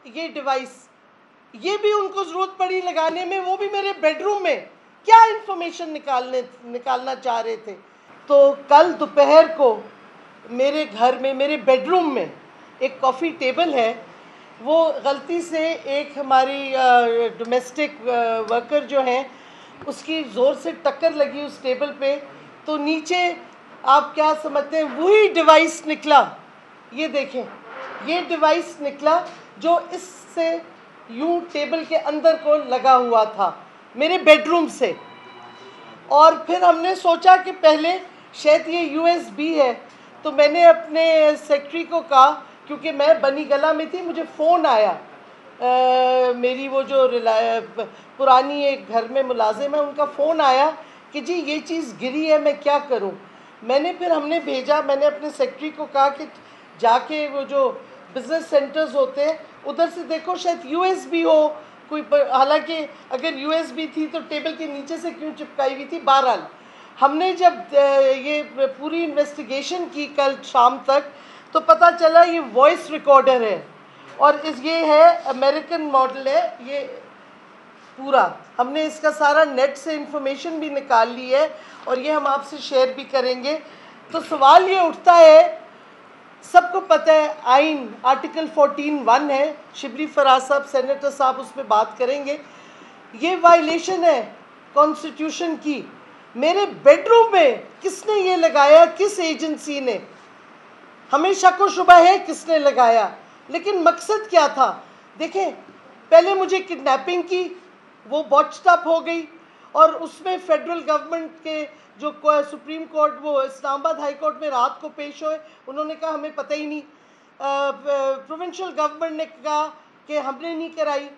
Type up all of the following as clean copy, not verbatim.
ये डिवाइस, ये भी उनको ज़रूरत पड़ी लगाने में, वो भी मेरे बेडरूम में क्या इन्फॉर्मेशन निकालना चाह रहे थे। तो कल दोपहर को मेरे घर में, मेरे बेडरूम में एक कॉफ़ी टेबल है, वो गलती से एक हमारी डोमेस्टिक वर्कर जो हैं उसकी ज़ोर से टक्कर लगी उस टेबल पे, तो नीचे आप क्या समझते हैं वही डिवाइस निकला। ये देखें, ये डिवाइस निकला जो इससे यूं टेबल के अंदर को लगा हुआ था मेरे बेडरूम से। और फिर हमने सोचा कि पहले शायद ये यूएसबी है, तो मैंने अपने सेक्रेटरी को कहा, क्योंकि मैं बनी गला में थी, मुझे फ़ोन आया, मेरी वो जो पुरानी एक घर में मुलाजिम है उनका फ़ोन आया कि जी ये चीज़ गिरी है, मैं क्या करूं। हमने भेजा, मैंने अपने सेक्रेटरी को कहा कि जाके वो जो बिज़नेस सेंटर्स होते हैं उधर से देखो शायद यूएसबी हो कोई, हालांकि अगर यूएसबी थी तो टेबल के नीचे से क्यों चिपकाई हुई थी। बहरहाल हमने जब ये पूरी इन्वेस्टिगेशन की कल शाम तक, तो पता चला ये वॉइस रिकॉर्डर है और ये है अमेरिकन मॉडल है। ये पूरा हमने इसका सारा नेट से इंफॉर्मेशन भी निकाल ली है और ये हम आपसे शेयर भी करेंगे। तो सवाल ये उठता है, सबको पता है आइन आर्टिकल 14(1) है, शिबली फराज साहब सेनेटर साहब उस पर बात करेंगे। ये वायलेशन है कॉन्स्टिट्यूशन की। मेरे बेडरूम में किसने ये लगाया, किस एजेंसी ने, हमें शक व शुबा है किसने लगाया, लेकिन मकसद क्या था। देखें, पहले मुझे किडनैपिंग की, वो बॉट्स्ड अप हो गई और उसमें फेडरल गवर्नमेंट के जो सुप्रीम कोर्ट, वो इस्लामाबाद हाई कोर्ट में रात को पेश हुए, उन्होंने कहा हमें पता ही नहीं। प्रोविंशियल गवर्नमेंट ने कहा कि हमने नहीं कराई।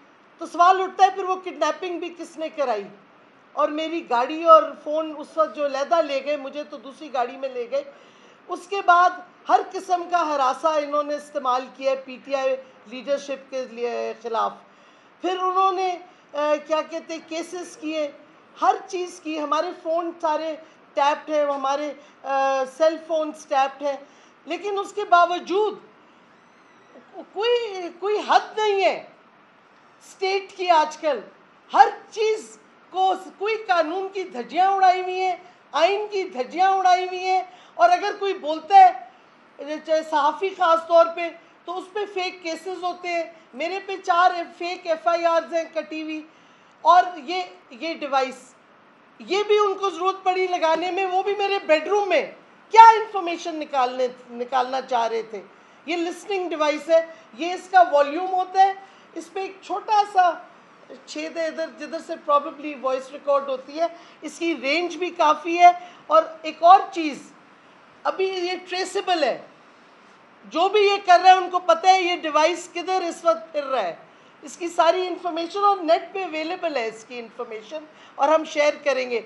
तो सवाल उठता है फिर वो किडनैपिंग भी किसने कराई। और मेरी गाड़ी और फ़ोन उस वक्त जो अलहदा ले गए, मुझे तो दूसरी गाड़ी में ले गए। उसके बाद हर किस्म का हरासा इन्होंने इस्तेमाल किया पीटीआई लीडरशिप के ख़िलाफ़। फिर उन्होंने क्या कहते केसेस किए, हर चीज़ की। हमारे फ़ोन सारे टैप्ड हैं, हमारे सेल फोन्स टैप्ड हैं, लेकिन उसके बावजूद कोई हद नहीं है स्टेट की। आजकल हर चीज़ को कोई कानून की धज्जियाँ उड़ाई हुई हैं, आइन की धज्जियाँ उड़ाई हुई हैं। और अगर कोई बोलता है, चाहे सहाफ़ी ख़ास तौर पे, तो उस पर फेक केसेस होते हैं। मेरे पे 4 फेक FIRs हैं कटी हुई। और ये डिवाइस, ये भी उनको ज़रूरत पड़ी लगाने में, वो भी मेरे बेडरूम में क्या इन्फॉर्मेशन निकालना चाह रहे थे। ये लिसनिंग डिवाइस है, ये इसका वॉल्यूम होता है, इस पर एक छोटा सा छेद है इधर जिधर से प्रॉबेबली वॉइस रिकॉर्ड होती है। इसकी रेंज भी काफ़ी है। और एक और चीज़, अभी ये ट्रेसेबल है, जो भी ये कर रहा है उनको पता है ये डिवाइस किधर इस वक्त फिर रहा है। इसकी सारी इन्फॉर्मेशन और नेट पे अवेलेबल है इसकी इन्फॉर्मेशन, और हम शेयर करेंगे।